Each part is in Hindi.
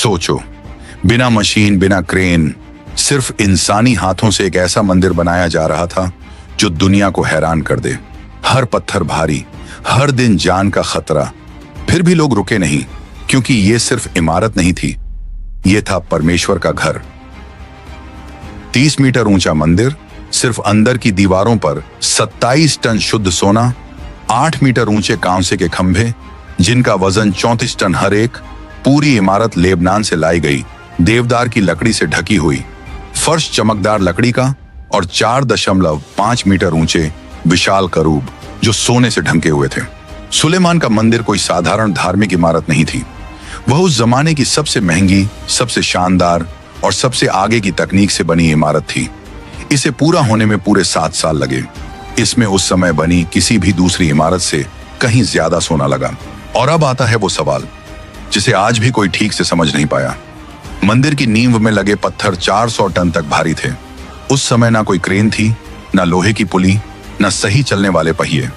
सोचो, बिना मशीन, बिना क्रेन, सिर्फ इंसानी हाथों से एक ऐसा मंदिर बनाया जा रहा था जो दुनिया को हैरान कर दे। हर पत्थर भारी, हर दिन जान का खतरा। फिर भी लोग रुके नहीं, क्योंकि ये सिर्फ इमारत नहीं थी, ये था परमेश्वर का घर। 30 मीटर ऊंचा मंदिर, सिर्फ अंदर की दीवारों पर 27 टन शुद्ध सोना, 8 मीटर ऊंचे कांसे के खंभे जिनका वजन 34 टन हर एक। पूरी इमारत लेबनान से लाई गई देवदार की लकड़ी से ढकी हुई, फर्श चमकदार लकड़ी का और 4.5 मीटर ऊंचे विशाल करूब जो सोने से ढंके हुए थे। सुलेमान का मंदिर कोई साधारण धार्मिक इमारत नहीं थी, वह उस जमाने की सबसे महंगी, सबसे शानदार और सबसे आगे की तकनीक से बनी इमारत थी। इसे पूरा होने में पूरे 7 साल लगे। इसमें उस समय बनी किसी भी दूसरी इमारत से कहीं ज्यादा सोना लगा। और अब आता है वो सवाल जिसे आज भी कोई ठीक से समझ नहीं पाया। मंदिर की नींव में लगे पत्थर 400 टन तक भारी थे। उस समय ना कोई क्रेन थी, ना लोहे की पुली, ना सही चलने वाले पहिए।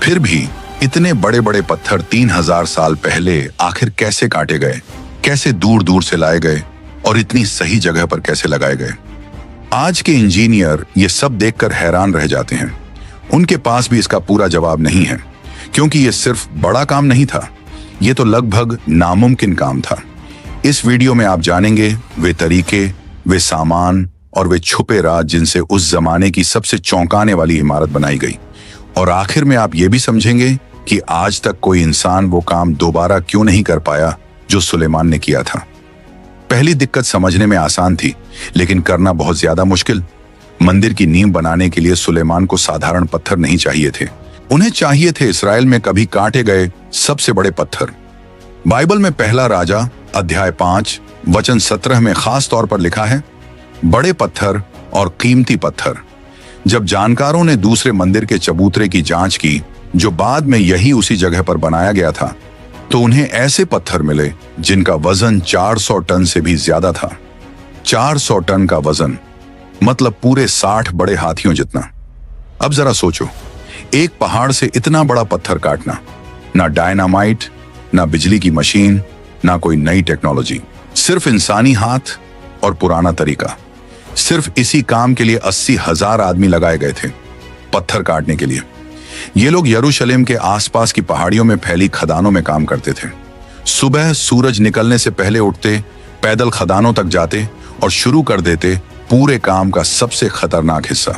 फिर भी इतने बड़े बड़े पत्थर 3000 साल पहले आखिर कैसे काटे गए, कैसे दूर दूर से लाए गए और इतनी सही जगह पर कैसे लगाए गए? आज के इंजीनियर ये सब देखकर हैरान रह जाते हैं। उनके पास भी इसका पूरा जवाब नहीं है, क्योंकि ये सिर्फ बड़ा काम नहीं था, ये तो लगभग नामुमकिन काम था। इस वीडियो में आप जानेंगे वे तरीके, वे सामान और वे छुपे राज जिनसे उस जमाने की सबसे चौंकाने वाली इमारत बनाई गई। और आखिर में आप ये भी समझेंगे कि आज तक कोई इंसान वो काम दोबारा क्यों नहीं कर पाया जो सुलेमान ने किया था। पहली दिक्कत समझने में आसान थी, लेकिन करना बहुत ज्यादा मुश्किल। मंदिर की नींव बनाने के लिए सुलेमान को साधारण पत्थर नहीं चाहिए थे, उन्हें चाहिए थे इस्राएल में कभी काटे गए सबसे बड़े पत्थर। बाइबल में पहला राजा अध्याय 5 वचन 17 में खास तौर पर लिखा है, बड़े पत्थर और कीमती पत्थर। जब जानकारों ने दूसरे मंदिर के चबूतरे की जांच की, जो बाद में यही उसी जगह पर बनाया गया था, तो उन्हें ऐसे पत्थर मिले जिनका वजन 400 टन से भी ज्यादा था। 400 टन का वजन मतलब पूरे 60 बड़े हाथियों जितना। अब जरा सोचो, एक पहाड़ से इतना बड़ा पत्थर काटना, ना डायनामाइट, ना बिजली की मशीन, ना कोई नई टेक्नोलॉजी, सिर्फ इंसानी हाथ और पुराना तरीका। सिर्फ इसी काम के लिए 80,000 आदमी लगाए गए थे, पत्थर काटने के लिए। ये लोग यरूशलेम के आसपास की पहाड़ियों में फैली खदानों में काम करते थे। सुबह सूरज निकलने से पहले उठते, पैदल खदानों तक जाते और शुरू कर देते पूरे काम का सबसे खतरनाक हिस्सा,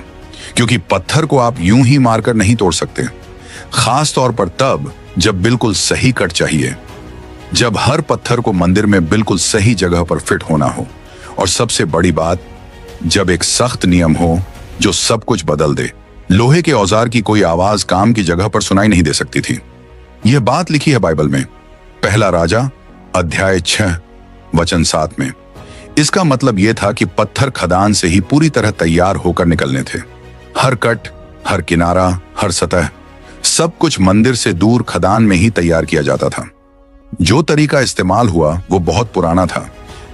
क्योंकि पत्थर को आप यूं ही मारकर नहीं तोड़ सकते, खास तौर पर तब जब बिल्कुल सही कट चाहिए, जब हर पत्थर को मंदिर में बिल्कुल सही जगह पर फिट होना हो, और सबसे बड़ी बात, जब एक सख्त नियम हो जो सब कुछ बदल दे। लोहे के औजार की कोई आवाज काम की जगह पर सुनाई नहीं दे सकती थी। यह बात लिखी है बाइबल में, पहला राजा अध्याय 6 वचन 7 में। इसका मतलब यह था कि पत्थर खदान से ही पूरी तरह तैयार होकर निकलने थे। हर कट, हर किनारा, हर सतह, सब कुछ मंदिर से दूर खदान में ही तैयार किया जाता था। जो तरीका इस्तेमाल हुआ वो बहुत पुराना था,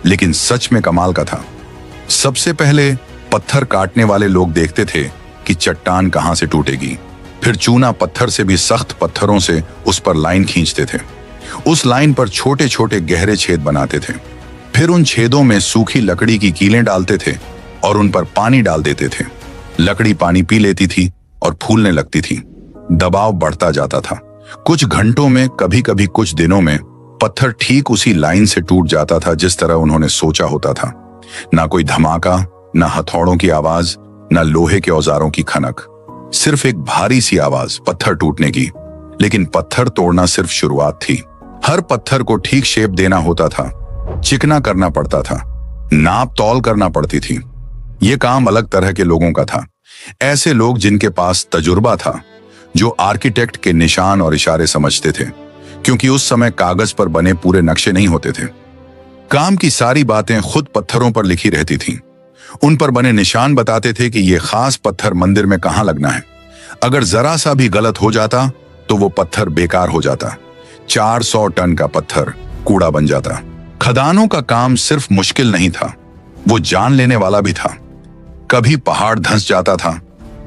लेकिन सच में कमाल का था। सबसे पहले पत्थर काटने वाले लोग देखते थे कि चट्टान कहां से टूटेगी, फिर चूना पत्थर से भी सख्त पत्थरों से उस पर लाइन खींचते थे। उस लाइन पर छोटे छोटे गहरे छेद बनाते थे, फिर उन छेदों में सूखी लकड़ी की कीलें डालते थे और उन पर पानी डाल देते थे। लकड़ी पानी पी लेती थी और फूलने लगती थी। दबाव बढ़ता जाता था। कुछ घंटों में, कभी कभी कुछ दिनों में पत्थर ठीक उसी लाइन से टूट जाता था जिस तरह उन्होंने सोचा होता था। ना कोई धमाका, ना हथौड़ों की आवाज, ना लोहे के औजारों की खनक, सिर्फ एक भारी सी आवाज पत्थर टूटने की। लेकिन पत्थर तोड़ना सिर्फ शुरुआत थी। हर पत्थर को ठीक शेप देना होता था, चिकना करना पड़ता था, नाप तौल करना पड़ती थी। यह काम अलग तरह के लोगों का था, ऐसे लोग जिनके पास तजुर्बा था, जो आर्किटेक्ट के निशान और इशारे समझते थे, क्योंकि उस समय कागज पर बने पूरे नक्शे नहीं होते थे। काम की सारी बातें खुद पत्थरों पर लिखी रहती थीं। उन पर बने निशान बताते थे कि यह खास पत्थर मंदिर में कहां लगना है। अगर जरा सा भी गलत हो जाता तो वो पत्थर बेकार हो जाता। 400 टन का पत्थर कूड़ा बन जाता। खदानों का काम सिर्फ मुश्किल नहीं था, वो जान लेने वाला भी था। कभी पहाड़ धंस जाता था,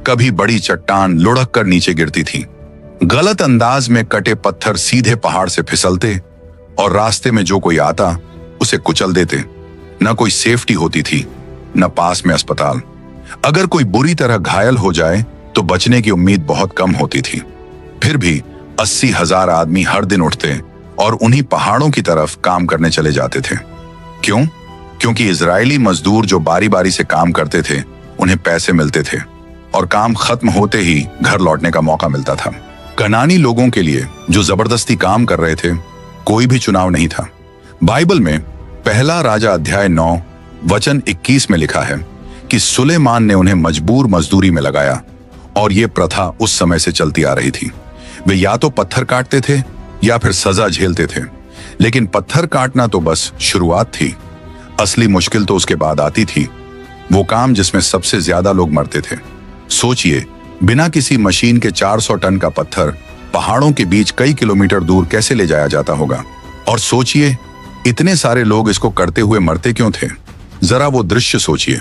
कभी बड़ी चट्टान लुढ़क कर नीचे गिरती थी। गलत अंदाज में कटे पत्थर सीधे पहाड़ से फिसलते और रास्ते में जो कोई आता उसे कुचल देते। न कोई सेफ्टी होती थी, न पास में अस्पताल। अगर कोई बुरी तरह घायल हो जाए तो बचने की उम्मीद बहुत कम होती थी। फिर भी 80,000 आदमी हर दिन उठते और उन्हीं पहाड़ों की तरफ काम करने चले जाते थे। क्यों? क्योंकि इजरायली मजदूर जो बारी बारी से काम करते थे, उन्हें पैसे मिलते थे और काम खत्म होते ही घर लौटने का मौका मिलता था। कनानी लोगों के लिए जो जबरदस्ती काम कर रहे थे, कोई भी चुनाव नहीं था। बाइबल में पहला राजा अध्याय 9 वचन 21 में लिखा है कि सुलेमान ने उन्हें मजबूर मजदूरी में लगाया और यह प्रथा उस समय से चलती आ रही थी। वे या तो पत्थर काटते थे या फिर सजा झेलते थे, लेकिन पत्थर काटना तो बस शुरुआत थी। असली मुश्किल तो उसके बाद आती थी, वो काम जिसमें सबसे ज्यादा लोग मरते थे। सोचिए, बिना किसी मशीन के 400 टन का पत्थर पहाड़ों के बीच कई किलोमीटर दूर कैसे ले जाया जाता होगा। और सोचिए, इतने सारे लोग इसको करते हुए मरते क्यों थे। जरा वो दृश्य सोचिए।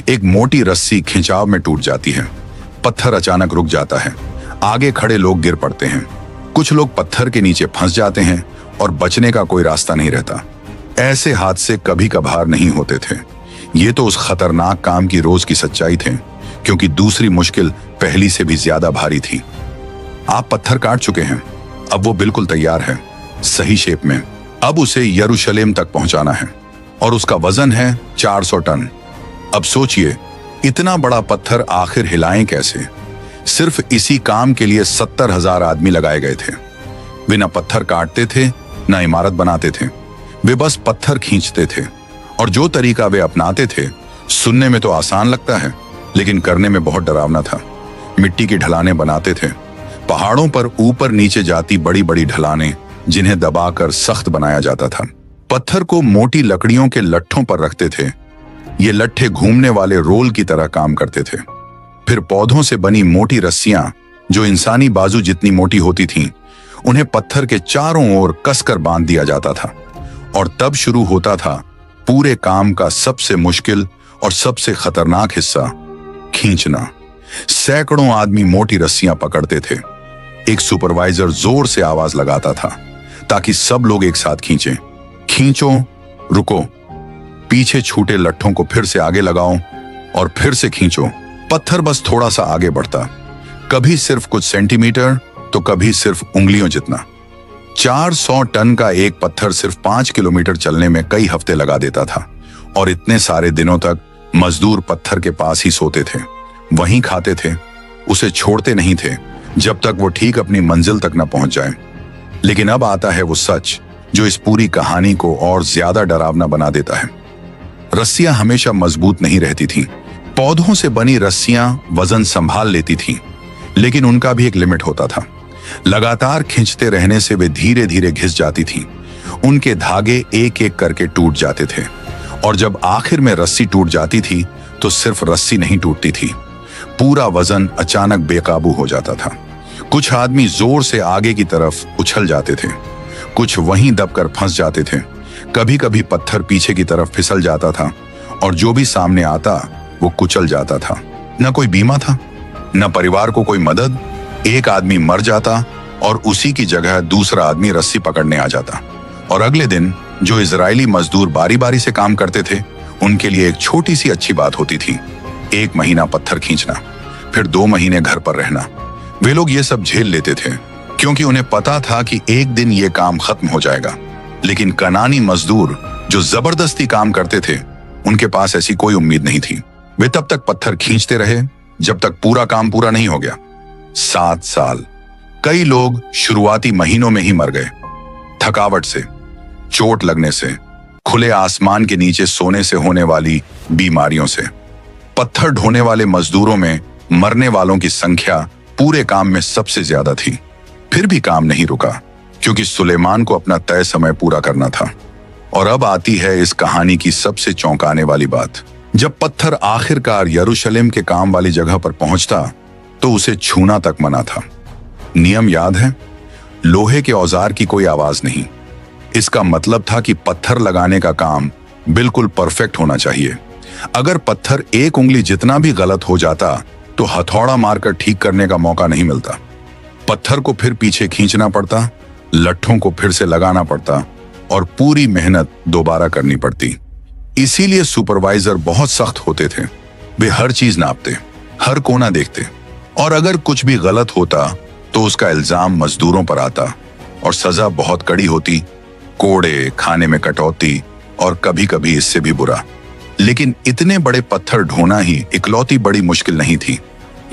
एक मोटी रस्सी खिंचाव में टूट जाती है, पत्थर अचानक रुक जाता है, आगे खड़े लोग गिर पड़ते हैं, कुछ लोग पत्थर के नीचे फंस जाते हैं और बचने का कोई रास्ता नहीं रहता। ऐसे हादसे कभी कभार नहीं होते थे। ये तो उस खतरनाक काम की रोज की सच्चाई थे, क्योंकि दूसरी मुश्किल पहली से भी ज्यादा भारी थी। आप पत्थर काट चुके हैं, अब वो बिल्कुल तैयार है, सही शेप में। अब उसे यरूशलेम तक पहुंचाना है और उसका वजन है 400 टन। अब सोचिए, इतना बड़ा पत्थर आखिर हिलाएं कैसे। सिर्फ इसी काम के लिए 70,000 आदमी लगाए गए थे। वे न पत्थर काटते थे, न इमारत बनाते थे, वे बस पत्थर खींचते थे। और जो तरीका वे अपनाते थे, सुनने में तो आसान लगता है, लेकिन करने में बहुत डरावना था। मिट्टी की ढलानें बनाते थे, पहाड़ों पर ऊपर नीचे जाती बड़ी बड़ी ढलानें, जिन्हें दबाकर सख्त बनाया जाता था। पत्थर को मोटी लकड़ियों के लट्ठों पर रखते थे। ये लट्ठे घूमने वाले रोल की तरह काम करते थे। फिर पौधों से बनी मोटी रस्सियां, जो इंसानी बाजू जितनी मोटी होती थीं, उन्हें पत्थर के चारों ओर कसकर बांध दिया जाता था। और तब शुरू होता था पूरे काम का सबसे मुश्किल और सबसे खतरनाक हिस्सा, खींचना। सैकड़ों आदमी मोटी रस्सियां पकड़ते थे। एक सुपरवाइजर जोर से आवाज लगाता था ताकि सब लोग एक साथ खींचें। खींचो, रुको, पीछे छूटे लट्ठों को फिर से आगे लगाओ और फिर से खींचो। पत्थर बस थोड़ा सा आगे बढ़ता, कभी सिर्फ कुछ सेंटीमीटर तो कभी सिर्फ उंगलियों जितना। 400 टन का एक पत्थर सिर्फ 5 किलोमीटर चलने में कई हफ्ते लगा देता था। और इतने सारे दिनों तक मजदूर पत्थर के पास ही सोते थे, वहीं खाते थे, उसे छोड़ते नहीं थे जब तक वो ठीक अपनी मंजिल तक न पहुंच जाए। लेकिन अब आता है वो सच जो इस पूरी कहानी को और ज्यादा डरावना बना देता है। रस्सियां हमेशा मजबूत नहीं रहती थीं। पौधों से बनी रस्सियां वजन संभाल लेती थीं, लेकिन उनका भी एक लिमिट होता था। लगातार खींचते रहने से वे धीरे धीरे घिस जाती थीं। उनके धागे एक एक करके टूट जाते थे और जब आखिर में रस्सी टूट जाती थी तो सिर्फ रस्सी नहीं टूटती थी, पूरा वजन अचानक बेकाबू हो जाता था। कुछ आदमी जोर से आगे की तरफ उछल जाते थे, कुछ वहीं दबकर फंस जाते थे। कभी कभी पत्थर पीछे की तरफ फिसल जाता था और जो भी सामने आता वो कुचल जाता था। न कोई बीमा था, न परिवार को कोई मदद। एक आदमी मर जाता और उसी की जगह दूसरा आदमी रस्सी पकड़ने आ जाता। और अगले दिन जो इजरायली मजदूर बारी बारी से काम करते थे, उनके लिए एक छोटी सी अच्छी बात होती थी, 1 महीना पत्थर खींचना, फिर 2 महीने घर पर रहना। वे लोग ये सब झेल लेते थे क्योंकि उन्हें पता था कि एक दिन ये काम खत्म हो जाएगा। लेकिन कनानी मजदूर जो जबरदस्ती काम करते थे, उनके पास ऐसी कोई उम्मीद नहीं थी। वे तब तक पत्थर खींचते रहे जब तक पूरा काम पूरा नहीं हो गया। 7 साल। कई लोग शुरुआती महीनों में ही मर गए, थकावट से, चोट लगने से, खुले आसमान के नीचे सोने से होने वाली बीमारियों से। पत्थर ढोने वाले मजदूरों में मरने वालों की संख्या पूरे काम में सबसे ज्यादा थी। फिर भी काम नहीं रुका क्योंकि सुलेमान को अपना तय समय पूरा करना था। और अब आती है इस कहानी की सबसे चौंकाने वाली बात। जब पत्थर आखिरकार यरूशलेम के काम वाली जगह पर पहुंचता तो उसे छूना तक मना था। नियम याद है? लोहे के औजार की कोई आवाज नहीं। इसका मतलब था कि पत्थर लगाने का काम बिल्कुल परफेक्ट होना चाहिए। अगर पत्थर 1 उंगली जितना भी गलत हो जाता तो हथौड़ा मारकर ठीक करने का मौका नहीं मिलता। पत्थर को फिर पीछे खींचना पड़ता, लट्ठों को फिर से लगाना पड़ता और पूरी मेहनत दोबारा करनी पड़ती। इसीलिए सुपरवाइजर बहुत सख्त होते थे। वे हर चीज नापते, हर कोना देखते, और अगर कुछ भी गलत होता तो उसका इल्जाम मजदूरों पर आता और सजा बहुत कड़ी होती, कोड़े, खाने में कटौती और कभी कभी इससे भी बुरा। लेकिन इतने बड़े पत्थर ढोना ही इकलौती बड़ी मुश्किल नहीं थी।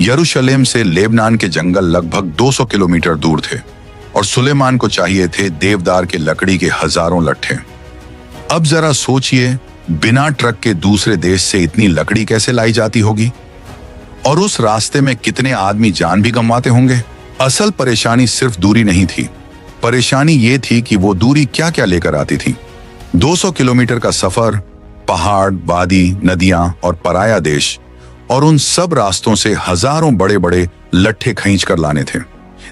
यरूशलेम से लेबनान के जंगल लगभग 200 किलोमीटर दूर थे और सुलेमान को चाहिए थे देवदार के लकड़ी के हजारों लट्ठे। अब जरा सोचिए, बिना ट्रक के दूसरे देश से इतनी लकड़ी कैसे लाई जाती होगी, और उस रास्ते में कितने आदमी जान भी गंवाते होंगे। असल परेशानी सिर्फ दूरी नहीं थी, परेशानी ये थी कि वो दूरी क्या क्या लेकर आती थी। 200 किलोमीटर का सफर, पहाड़, वादी, नदियां और पराया देश, और उन सब रास्तों से हजारों बड़े बड़े लट्ठे खींच कर लाने थे।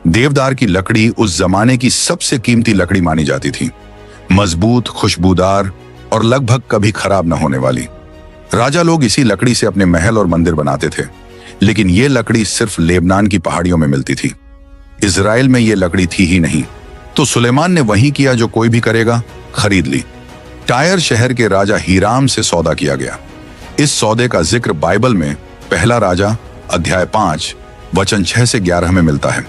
देवदार की लकड़ी उस जमाने की सबसे कीमती लकड़ी मानी जाती थी, मजबूत, खुशबूदार और लगभग कभी खराब न होने वाली। राजा लोग इसी लकड़ी से अपने महल और मंदिर बनाते थे, लेकिन ये लकड़ी सिर्फ लेबनान की पहाड़ियों में मिलती थी। इजराइल में ये लकड़ी थी ही नहीं, तो सुलेमान ने वही किया जो कोई भी करेगा, खरीद ली। टायर शहर के राजा हीराम से सौदा किया गया। इस सौदे का जिक्र बाइबल में पहला राजा अध्याय 5 वचन 6 से 11 में मिलता है।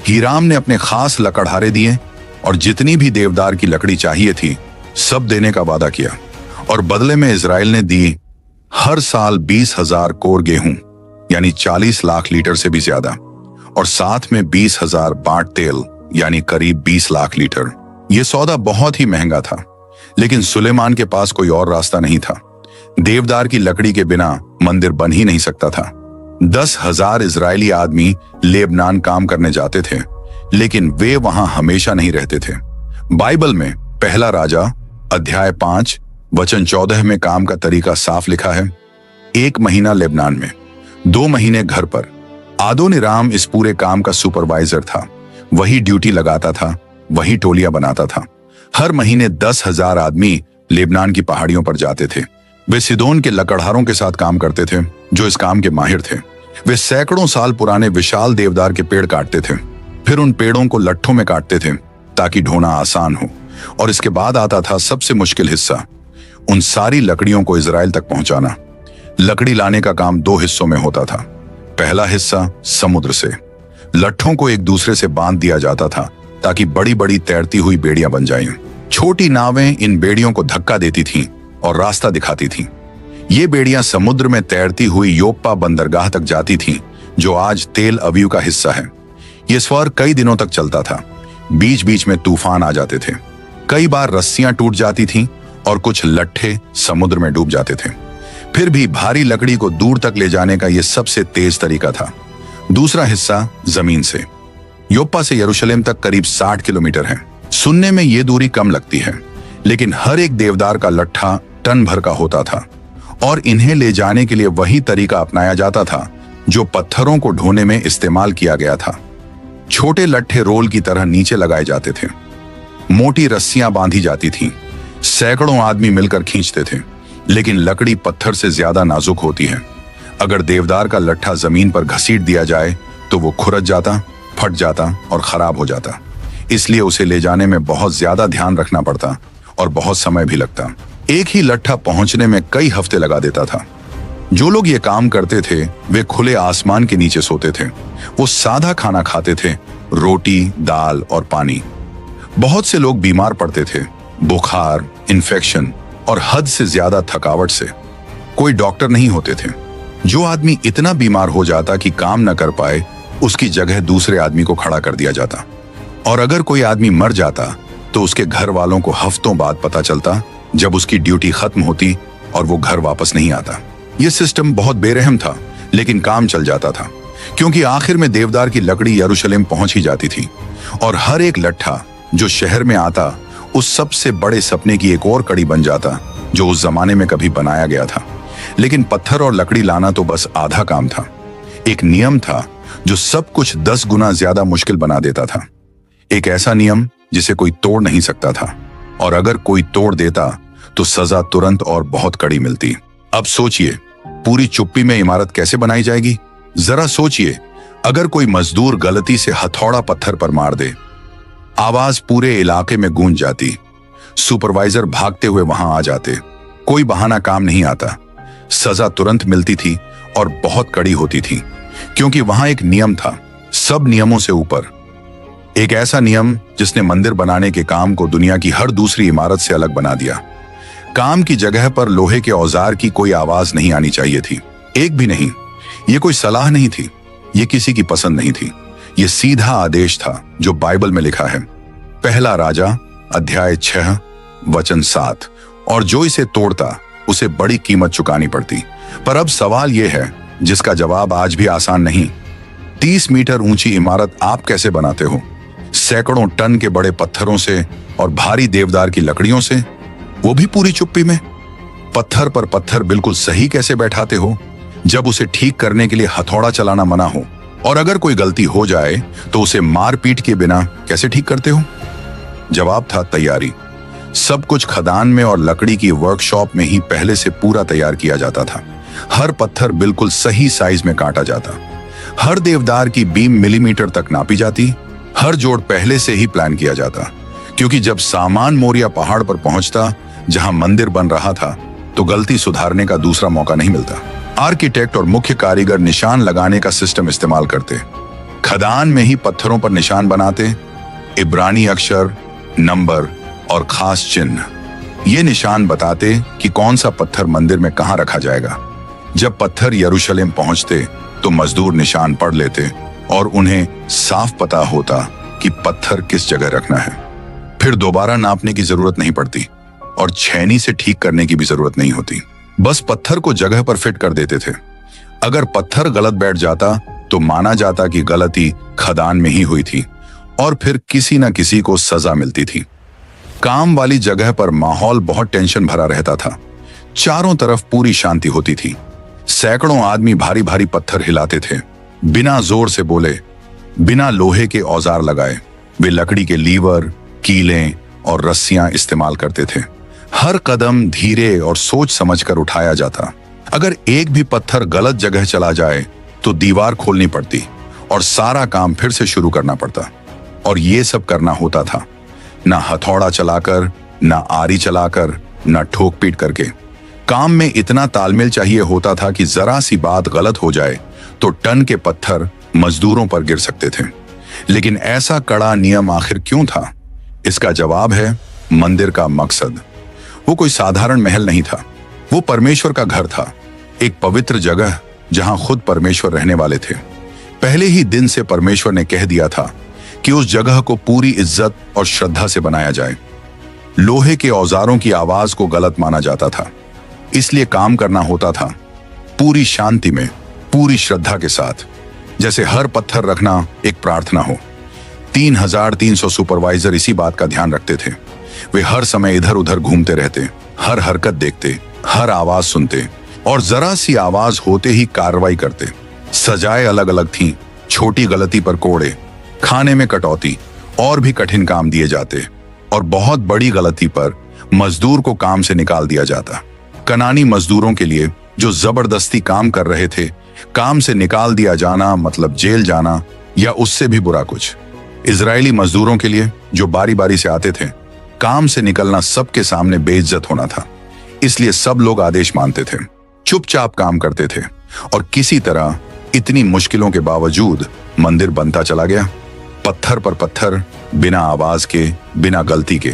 हीराम ने अपने खास लकड़हारे दिए और जितनी भी देवदार की लकड़ी चाहिए थी सब देने का वादा किया, और बदले में इजराइल ने दी हर साल 20,000 कोर गेहूं यानी 40 लाख लीटर से भी ज्यादा, और साथ में 20,000 बांट तेल यानी करीब 20 लाख लीटर। यह सौदा बहुत ही महंगा था, लेकिन सुलेमान के पास कोई और रास्ता नहीं था। देवदार की लकड़ी के बिना मंदिर बन ही नहीं सकता था। 10,000 इजरायली आदमी लेबनान काम करने जाते थे, लेकिन वे वहां हमेशा नहीं रहते थे। बाइबल में पहला राजा अध्याय 5 वचन 14 में काम का तरीका साफ लिखा है। 1 महीना लेबनान में, 2 महीने घर पर। आदोनिराम इस पूरे काम का सुपरवाइजर था। वही ड्यूटी लगाता था, वही टोलियां बनाता था। हर महीने 10,000 आदमी लेबनान की पहाड़ियों पर जाते थे। वे सिदोन के लकड़हारों के साथ काम करते थे, जो इस काम के माहिर थे। वे सैकड़ों साल पुराने विशाल देवदार के पेड़ काटते थे, फिर उन पेड़ों को लट्ठों में काटते थे ताकि ढोना आसान हो, और इसके बाद आता था सबसे मुश्किल हिस्सा, उन सारी लकड़ियों को इजराइल तक पहुंचाना। लकड़ी लाने का काम 2 हिस्सों में होता था। पहला हिस्सा समुद्र से लट्ठों को एक दूसरे से बांध दिया जाता था ताकि बड़ी बड़ी तैरती हुई बेड़ियां बन जाएं। छोटी नावें इन बेड़ियों को धक्का देती थीं और रास्ता दिखाती थीं। ये बेड़ियां समुद्र में तैरती हुई योप्पा बंदरगाह तक जाती थीं, जो आज तेल अवीव का हिस्सा है। ये सफर कई दिनों तक चलता था। बीच बीच में तूफान आ जाते थे। कई बार रस्सियां टूट जाती थीं और कुछ लट्ठे समुद्र में डूब जाते थे। फिर भी भारी लकड़ी को दूर तक ले जाने का यह सबसे तेज तरीका था। दूसरा हिस्सा जमीन से। योप्पा से यरूशलेम तक करीब 60 किलोमीटर है। सुनने में यह दूरी कम लगती है, लेकिन हर एक देवदार का लट्ठा टन भर का होता था, और इन्हें ले जाने के लिए वही तरीका अपनाया जाता था जो पत्थरों को ढोने में इस्तेमाल किया गया था। छोटे लट्ठे रोल की तरह नीचे लगाए जाते थे, मोटी रस्सियां बांधी जाती थीं, सैकड़ों आदमी मिलकर खींचते थे। लेकिन लकड़ी पत्थर से ज्यादा नाजुक होती है। अगर देवदार का लट्ठा जमीन पर घसीट दिया जाए तो वो खुरच जाता, फट जाता और खराब हो जाता। इसलिए उसे ले जाने में बहुत ज्यादा ध्यान रखना पड़ता और बहुत समय भी लगता। एक ही लट्ठा पहुंचने में कई हफ्ते लगा देता था। जो लोग ये काम करते थे वे खुले आसमान के नीचे सोते थे। वो सादा खाना खाते थे, रोटी, दाल और पानी। बहुत से लोग बीमार पड़ते थे, बुखार, इन्फेक्शन और हद से ज्यादा थकावट से। कोई डॉक्टर नहीं होते थे। जो आदमी इतना बीमार हो जाता कि काम न कर पाए, उसकी जगह दूसरे आदमी को खड़ा कर दिया जाता। और अगर कोई आदमी मर जाता तो उसके घर वालों को हफ्तों बाद पता चलता, जब उसकी ड्यूटी खत्म होती और वो घर वापस नहीं आता। यह सिस्टम बहुत बेरहम था, लेकिन काम चल जाता था, क्योंकि आखिर में देवदार की लकड़ी यरूशलेम पहुंच ही जाती थी। और हर एक लट्ठा जो शहर में आता उस सबसे बड़े सपने की एक और कड़ी बन जाता जो उस जमाने में कभी बनाया गया था। लेकिन पत्थर और लकड़ी लाना तो बस आधा काम था। एक नियम था जो सब कुछ 10 गुना ज्यादा मुश्किल बना देता था। एक ऐसा नियम जिसे कोई तोड़ नहीं सकता था, और अगर कोई तोड़ देता तो सजा तुरंत और बहुत कड़ी मिलती। अब सोचिए, पूरी चुप्पी में इमारत कैसे बनाई जाएगी? जरा सोचिए, अगर कोई मजदूर गलती से हथौड़ा पत्थर पर मार दे, आवाज पूरे इलाके में गूंज जाती। सुपरवाइजर भागते हुए वहां आ जाते। कोई बहाना काम नहीं आता। सजा तुरंत मिलती थी और बहुत कड़ी होती थी, क्योंकि वहां एक नियम था, सब नियमों से ऊपर। एक ऐसा नियम जिसने मंदिर बनाने के काम को दुनिया की हर दूसरी इमारत से अलग बना दिया। काम की जगह पर लोहे के औजार की कोई आवाज नहीं आनी चाहिए थी, एक भी नहीं। ये कोई सलाह नहीं थी, ये किसी की पसंद नहीं थी, ये सीधा आदेश था जो बाइबल में लिखा है। पहला राजा अध्याय 6 वचन 7। और जो इसे तोड़ता उसे बड़ी कीमत चुकानी पड़ती। पर अब सवाल यह है जिसका जवाब आज भी आसान नहीं। 30 मीटर ऊंची इमारत आप कैसे बनाते हो? सैकड़ों टन के बड़े पत्थरों से और भारी देवदार की लकड़ियों से, वो भी पूरी चुप्पी में। पत्थर पर पत्थर बिल्कुल सही कैसे बैठाते हो जब उसे ठीक करने के लिए हथौड़ा चलाना मना हो? और अगर कोई गलती हो जाए तो उसे मारपीट के बिना कैसे ठीक करते हो? जवाब था तैयारी। सब कुछ खदान में और लकड़ी की वर्कशॉप में ही पहले से पूरा तैयार किया जाता था। हर पत्थर बिल्कुल सही साइज में काटा जाता, हर देवदार की बीम मिलीमीटर तक नापी जाती, हर जोड़ पहले से ही प्लान किया जाता। क्योंकि जब सामान मोरिया पहाड़ पर पहुंचता जहां मंदिर बन रहा था, तो गलती सुधारने का दूसरा मौका नहीं मिलता। आर्किटेक्ट और मुख्य कारीगर निशान लगाने का सिस्टम इस्तेमाल करते। खदान में ही पत्थरों पर निशान बनाते, इब्रानी अक्षर, नंबर और खास चिन्ह। ये निशान बताते कि कौन सा पत्थर मंदिर में कहां रखा जाएगा। जब पत्थर यरूशलेम पहुंचते तो मजदूर निशान पढ़ लेते और उन्हें साफ पता होता कि पत्थर किस जगह रखना है। फिर दोबारा नापने की जरूरत नहीं पड़ती और छेनी से ठीक करने की भी जरूरत नहीं होती। बस पत्थर को जगह पर फिट कर देते थे। अगर पत्थर गलत बैठ जाता तो माना जाता कि गलती खदान में ही हुई थी और फिर किसी न किसी को सजा मिलती थी। काम वाली जगह पर माहौल बहुत टेंशन भरा रहता था। चारों तरफ पूरी शांति होती थी। सैकड़ों आदमी भारी भारी पत्थर हिलाते थे, बिना जोर से बोले, बिना लोहे के औजार लगाए। वे लकड़ी के लीवर, कीलें और रस्सियां इस्तेमाल करते थे। हर कदम धीरे और सोच समझकर उठाया जाता। अगर एक भी पत्थर गलत जगह चला जाए तो दीवार खोलनी पड़ती और सारा काम फिर से शुरू करना पड़ता। और ये सब करना होता था ना हथौड़ा चलाकर, ना आरी चलाकर, ना ठोक पीट करके। काम में इतना तालमेल चाहिए होता था कि जरा सी बात गलत हो जाए तो टन के पत्थर मजदूरों पर गिर सकते थे। लेकिन ऐसा कड़ा नियम आखिर क्यों था? इसका जवाब है मंदिर का मकसद। वो कोई साधारण महल नहीं था, वो परमेश्वर का घर था, एक पवित्र जगह जहां खुद परमेश्वर रहने वाले थे। पहले ही दिन से परमेश्वर ने कह दिया था कि उस जगह को पूरी इज्जत और श्रद्धा से बनाया जाए। लोहे के औजारों की आवाज को गलत माना जाता था, इसलिए काम करना होता था पूरी शांति में, पूरी श्रद्धा के साथ, जैसे हर पत्थर रखना एक प्रार्थना हो। 3300 सुपरवाइजर इसी बात का ध्यान रखते थे। वे हर समय इधर उधर घूमते रहते, हर हरकत देखते, हर आवाज सुनते और जरा सी आवाज होते ही कार्रवाई करते। सजाएं अलग अलग थीं, छोटी गलती पर कोड़े, खाने में कटौती और भी कठिन काम दिए जाते और बहुत बड़ी गलती पर मजदूर को काम से निकाल दिया जाता। कनानी मजदूरों के लिए जो जबरदस्ती काम कर रहे थे, काम से निकाल दिया जाना मतलब जेल जाना या उससे भी बुरा कुछ। इजरायली मजदूरों के लिए जो बारी बारी से आते थे, काम से निकलना सबके सामने बेइज्जत होना था। इसलिए सब लोग आदेश मानते थे, चुपचाप काम करते थे और किसी तरह इतनी मुश्किलों के बावजूद मंदिर बनता चला गया, पत्थर पर पत्थर, बिना आवाज के, बिना गलती के।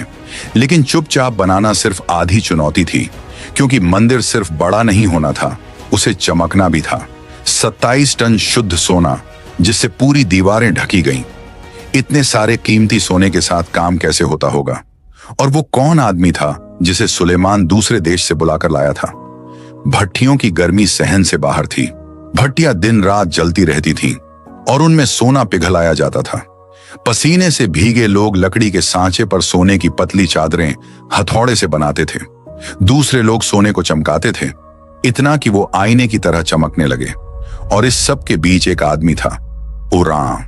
लेकिन चुपचाप बनाना सिर्फ आधी चुनौती थी, क्योंकि मंदिर सिर्फ बड़ा नहीं होना था, उसे चमकना भी था। 27 टन शुद्ध सोना जिससे पूरी दीवारें ढकी गईं। इतने सारे कीमती सोने के साथ काम कैसे होता होगा? और वो कौन आदमी था जिसे सुलेमान दूसरे देश से बुलाकर लाया था? भट्टियों की गर्मी सहन से बाहर थी। भट्टियां दिन रात जलती रहती थीं और उनमें सोना पिघलाया जाता था। पसीने से भीगे लोग लकड़ी के सांचे पर सोने की पतली चादरें हथौड़े से बनाते थे। दूसरे लोग सोने को चमकाते थे, इतना कि वो आईने की तरह चमकने लगे। और इस सब के बीच एक आदमी था, ओराम।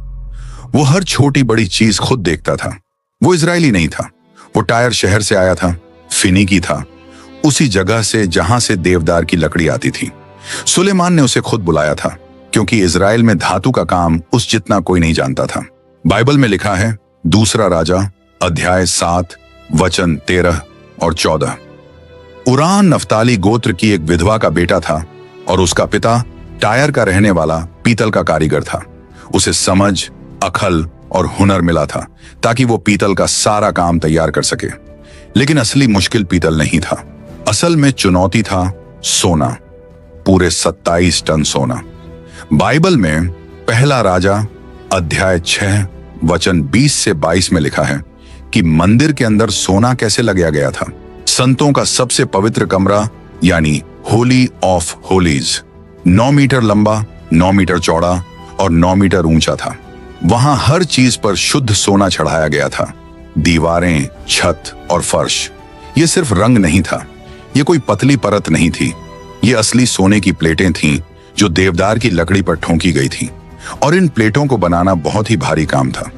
वो हर छोटी बड़ी चीज खुद देखता था। वो इजरायली नहीं था, वो टायर शहर से आया था, फिनीकी था, उसी जगह से जहां से देवदार की लकड़ी आती थी। सुलेमान ने उसे खुद बुलाया था, क्योंकि इजराइल में धातु का काम उस जितना कोई नहीं जानता था। बाइबल में लिखा है, दूसरा राजा अध्याय 7 वचन 13 और 14। उरान नफ्ताली गोत्र की एक विधवा का बेटा था और उसका पिता टायर का रहने वाला पीतल का कारीगर था। उसे समझ, अकल और हुनर मिला था ताकि वो पीतल का सारा काम तैयार कर सके। लेकिन असली मुश्किल पीतल नहीं था, असल में चुनौती था सोना, पूरे 27 टन सोना। बाइबल में पहला राजा अध्याय 6 वचन 20 से 22 में लिखा है कि मंदिर के अंदर सोना कैसे लगाया गया था। संतों का सबसे पवित्र कमरा यानी होली ऑफ होलीज 9 मीटर लंबा, 9 मीटर चौड़ा और 9 मीटर ऊंचा था। वहां हर चीज पर शुद्ध सोना चढ़ाया गया था। दीवारें, छत और फर्श। ये सिर्फ रंग नहीं था, ये कोई पतली परत नहीं थी, ये असली सोने की प्लेटें थीं जो देवदार की लकड़ी पर ठोंकी गई थी। और इन प्लेटों को बनाना बहुत ही भारी काम था।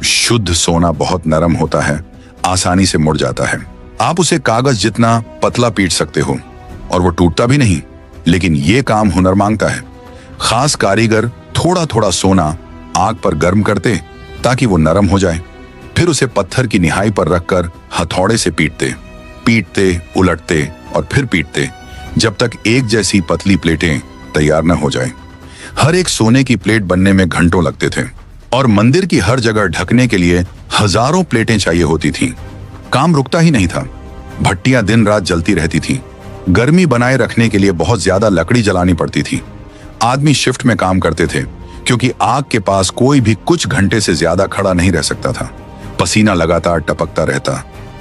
शुद्ध सोना बहुत नरम होता है, आसानी से मुड़ जाता है। आप उसे कागज जितना पतला पीट सकते हो और वो टूटता भी नहीं। लेकिन ये काम हुनर मांगता है। खास कारीगर थोड़ा थोड़ा सोना आग पर गर्म करते ताकि वो नरम हो जाए। फिर उसे पत्थर की निहाई पर रखकर हथौड़े से पीटते, उलटते और फिर पीटते जब तक एक जैसी पतली प्लेटें तैयार न हो जाए। हर एक सोने की प्लेट बनने में घंटों लगते थे और मंदिर की हर जगह ढकने के लिए हजारों प्लेटें चाहिए होती थीं। काम रुकता ही नहीं था। भट्टियां दिन रात जलती रहती थीं। गर्मी बनाए रखने के लिए बहुत ज्यादा लकड़ी जलानी पड़ती थी। आदमी शिफ्ट में काम करते थे क्योंकि आग के पास कोई भी कुछ घंटे से ज्यादा खड़ा नहीं रह सकता था। पसीना लगातार टपकता रहता,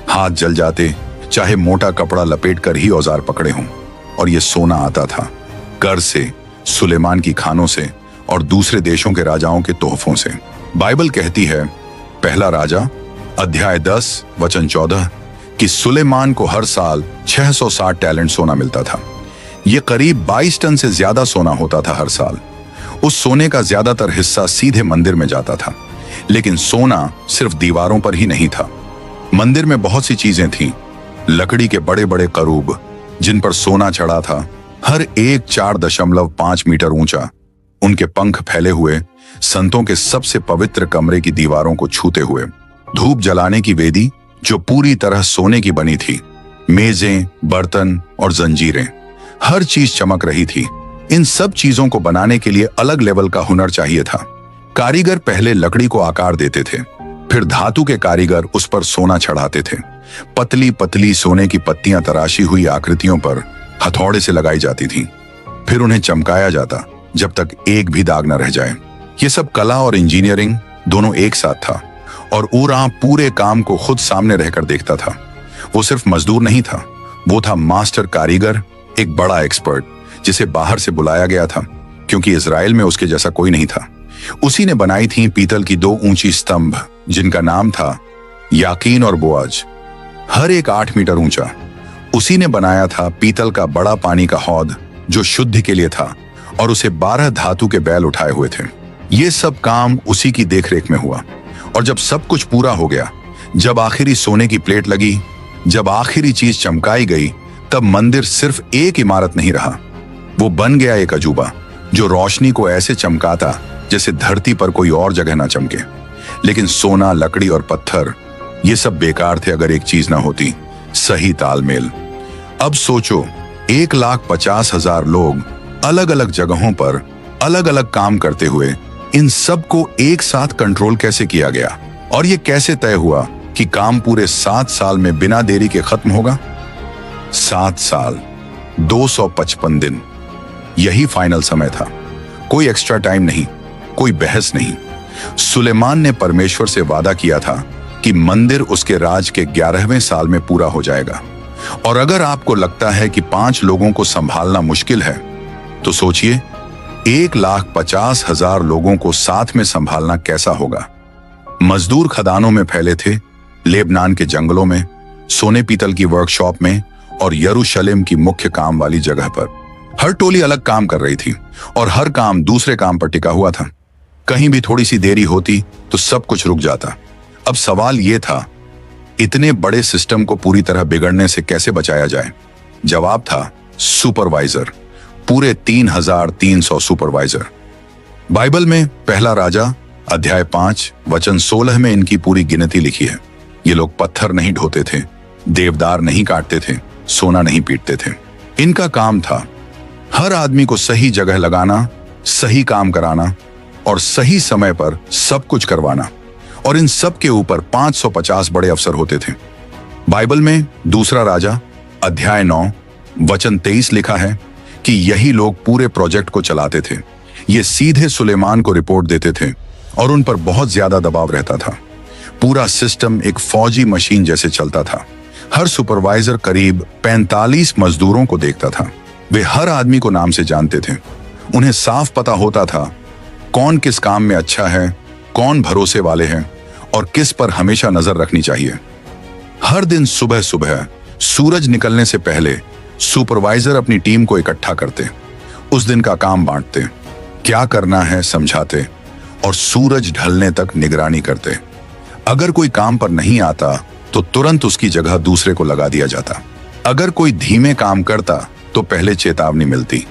हाथ जल जाते, चाहे मोटा कपड़ा लपेट कर ही औजार पकड़े हों। और ये सोना आता था कर से, सुलेमान की खानों से और दूसरे देशों के राजाओं के तोहफों से। बाइबल कहती है पहला राजा अध्याय 10 वचन 14 कि सुलेमान को हर साल 660 टैलेंट सोना मिलता था। यह करीब 22 टन से ज्यादा सोना होता था हर साल। उस सोने का ज्यादातर हिस्सा सीधे मंदिर में जाता था। लेकिन सोना सिर्फ दीवारों पर ही नहीं था। मंदिर में बहुत सी चीजें थीं। लकड़ी के बड़े बड़े करूब जिन पर सोना चढ़ा था, हर एक 4.5 मीटर ऊंचा, उनके पंख फैले हुए, संतों के सबसे पवित्र कमरे की दीवारों को छूते हुए। धूप जलाने की वेदी जो पूरी तरह सोने की बनी थी। मेजें, बर्तन और जंजीरें, हर चीज चमक रही थी। इन सब चीजों को बनाने के लिए अलग लेवल का हुनर चाहिए था। कारीगर पहले लकड़ी को आकार देते थे, फिर धातु के कारीगर उस पर सोना चढ़ाते थे। पतली पतली सोने की पत्तियां तराशी हुई आकृतियों पर हथौड़े से लगाई जाती थीं। फिर उन्हें चमकाया जाता जब तक एक भी दाग न रह जाए। ये सब कला और इंजीनियरिंग दोनों एक साथ था। और ऊरा पूरे काम को खुद सामने रहकर देखता था। वो सिर्फ मजदूर नहीं था, वो था मास्टर कारीगर, एक बड़ा एक्सपर्ट जिसे बाहर से बुलाया गया था क्योंकि इजराइल में उसके जैसा कोई नहीं था। उसी ने बनाई थी पीतल की 2 ऊंची स्तंभ जिनका नाम था याकीन और बोआज, हर एक 8 मीटर ऊंचा। उसी ने बनाया था पीतल का बड़ा पानी का हौद जो शुद्ध के लिए था और उसे 12 धातु के बैल उठाए हुए थे। ये सब काम उसी की देखरेख में हुआ। और जब सब कुछ पूरा हो गया, जब आखिरी सोने की प्लेट लगी, जब आखिरी चीज चमकाई गई, तब मंदिर सिर्फ एक इमारत नहीं रहा, वो बन गया एक अजूबा जो रोशनी को ऐसे चमकाता जैसे धरती पर कोई और जगह ना चमके। लेकिन सोना, लकड़ी और पत्थर ये सब बेकार थे अगर एक चीज ना होती, सही तालमेल। अब सोचो 1,50,000 लोग अलग अलग जगहों पर अलग अलग काम करते हुए इन सब को एक साथ कंट्रोल कैसे किया गया? और ये कैसे तय हुआ कि काम पूरे 7 साल में बिना देरी के खत्म होगा? 7 साल, 255 दिन, यही फाइनल समय था। कोई एक्स्ट्रा टाइम नहीं, कोई बहस नहीं। सुलेमान ने परमेश्वर से वादा किया था कि मंदिर उसके राज के 11वें साल में पूरा हो जाएगा। और अगर आपको लगता है कि 5 लोगों को संभालना मुश्किल है, तो सोचिए 1,50,000 लोगों को साथ में संभालना कैसा होगा। मजदूर खदानों में फैले थे, लेबनान के जंगलों में, सोने पीतल की वर्कशॉप में और यरूशलेम की मुख्य काम वाली जगह पर। हर टोली अलग काम कर रही थी और हर काम दूसरे काम पर टिका हुआ था। कहीं भी थोड़ी सी देरी होती तो सब कुछ रुक जाता। अब सवाल यह था, इतने बड़े सिस्टम को पूरी तरह बिगड़ने से कैसे बचाया जाए? जवाब था सुपरवाइजर, पूरे 3,300 सुपरवाइजर। बाइबल में पहला राजा अध्याय 5 वचन 16 में इनकी पूरी गिनती लिखी है। ये लोग पत्थर नहीं ढोते थे, देवदार नहीं काटते थे, सोना नहीं पीटते थे। इनका काम था हर आदमी को सही जगह लगाना, सही काम कराना और सही समय पर सब कुछ करवाना। और इन सब के ऊपर 550 बड़े अफसर होते थे। बाइबल में दूसरा राजा अध्याय 9 वचन 23 लिखा है कि यही लोग पूरे प्रोजेक्ट को चलाते थे। ये सीधे सुलेमान को रिपोर्ट देते थे और उन पर बहुत ज्यादा दबाव रहता था। पूरा सिस्टम एक फौजी मशीन जैसे चलता था। हर सुपरवाइजर करीब 45 मजदूरों को देखता था। वे हर आदमी को नाम से जानते थे। उन्हें साफ पता होता था कौन किस काम में अच्छा है, कौन भरोसे वाले हैं और किस पर हमेशा नजर रखनी चाहिए। हर दिन सुबह सुबह सूरज निकलने से पहले सुपरवाइजर अपनी टीम को इकट्ठा करते, उस दिन का काम बांटते, क्या करना है समझाते और सूरज ढलने तक निगरानी करते। अगर कोई काम पर नहीं आता तो तुरंत उसकी जगह दूसरे को लगा दिया जाता। अगर कोई धीमे काम करता तो पहले चेतावनी मिलती,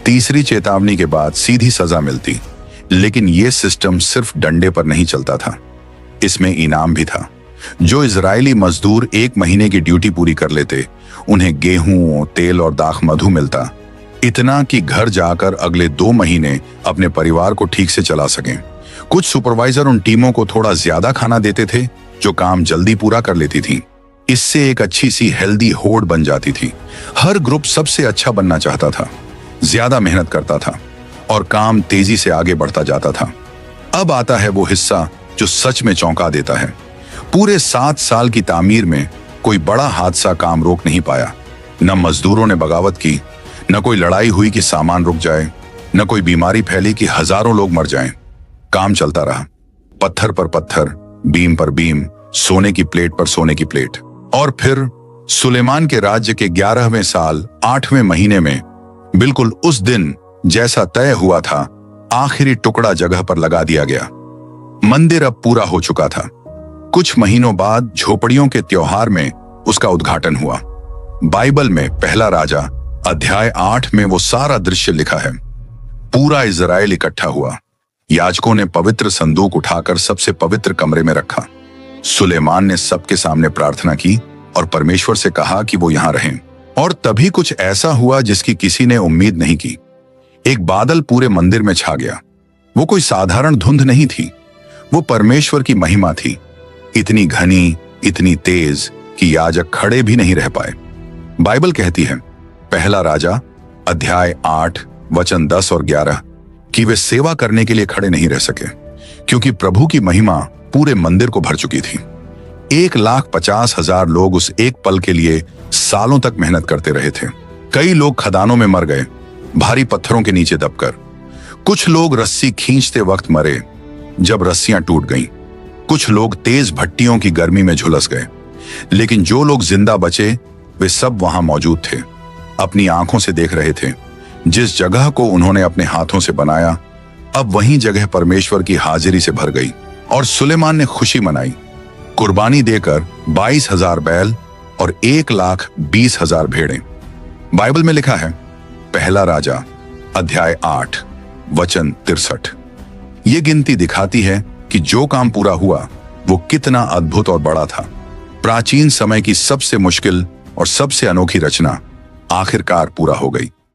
तीसरी चेतावनी के बाद सीधी सजा मिलती। लेकिन यह सिस्टम सिर्फ डंडे पर नहीं चलता था, इसमें इनाम भी था। जो इजरायली मजदूर 1 महीने की ड्यूटी पूरी कर लेते, उन्हें गेहूं, तेल और दाख मधु मिलता, इतना कि घर जाकर अगले 2 महीने अपने परिवार को ठीक से चला सकें। कुछ सुपरवाइजर उन टीमों को थोड़ा ज्यादा खाना देते थे जो काम जल्दी पूरा कर लेती थी। इससे एक अच्छी सी हेल्दी होड़ बन जाती थी। हर ग्रुप सबसे अच्छा बनना चाहता था, ज्यादा मेहनत करता था और काम तेजी से आगे बढ़ता जाता था। अब आता है वो हिस्सा जो सच में चौंका देता है। पूरे 7 साल की तामीर में कोई बड़ा हादसा काम रोक नहीं पाया। न मजदूरों ने बगावत की, न कोई लड़ाई हुई कि सामान रुक जाए, न कोई बीमारी फैली कि हजारों लोग मर जाएं। काम चलता रहा, पत्थर पर पत्थर, बीम पर बीम, सोने की प्लेट पर सोने की प्लेट। और फिर सुलेमान के राज्य के 11वें साल 8वें महीने में, बिल्कुल उस दिन जैसा तय हुआ था, आखिरी टुकड़ा जगह पर लगा दिया गया। मंदिर अब पूरा हो चुका था। कुछ महीनों बाद झोपड़ियों के त्योहार में उसका उद्घाटन हुआ। बाइबल में पहला राजा अध्याय 8 में वो सारा दृश्य लिखा है। पूरा इजराइल इकट्ठा हुआ। याजकों ने पवित्र संदूक उठाकर सबसे पवित्र कमरे में रखा। सुलेमान ने सबके सामने प्रार्थना की और परमेश्वर से कहा कि वो यहां रहें। और तभी कुछ ऐसा हुआ जिसकी किसी ने उम्मीद नहीं की। एक बादल पूरे मंदिर में छा गया। वो कोई साधारण धुंध नहीं थी, वो परमेश्वर की महिमा थी। इतनी घनी, इतनी तेज कि याजक खड़े भी नहीं रह पाए। बाइबल कहती है पहला राजा अध्याय 8 वचन 10 और 11 कि वे सेवा करने के लिए खड़े नहीं रह सके, क्योंकि प्रभु की महिमा पूरे मंदिर को भर चुकी थी। 1,50,000 लोग उस एक पल के लिए सालों तक मेहनत करते रहे थे। कई लोग खदानों में मर गए, भारी पत्थरों के नीचे दबकर। कुछ लोग रस्सी खींचते वक्त मरे जब रस्सियां टूट गईं। कुछ लोग तेज भट्टियों की गर्मी में झुलस गए। लेकिन जो लोग जिंदा बचे वे सब वहां मौजूद थे, अपनी आंखों से देख रहे थे। जिस जगह को उन्होंने अपने हाथों से बनाया, अब वही जगह परमेश्वर की हाजिरी से भर गई। और सुलेमान ने खुशी मनाई, कुर्बानी देकर 22,000 बैल और 1,20,000 भेड़ें। बाइबल में लिखा है पहला राजा अध्याय 8 वचन 63। ये गिनती दिखाती है कि जो काम पूरा हुआ वो कितना अद्भुत और बड़ा था। प्राचीन समय की सबसे मुश्किल और सबसे अनोखी रचना आखिरकार पूरा हो गई।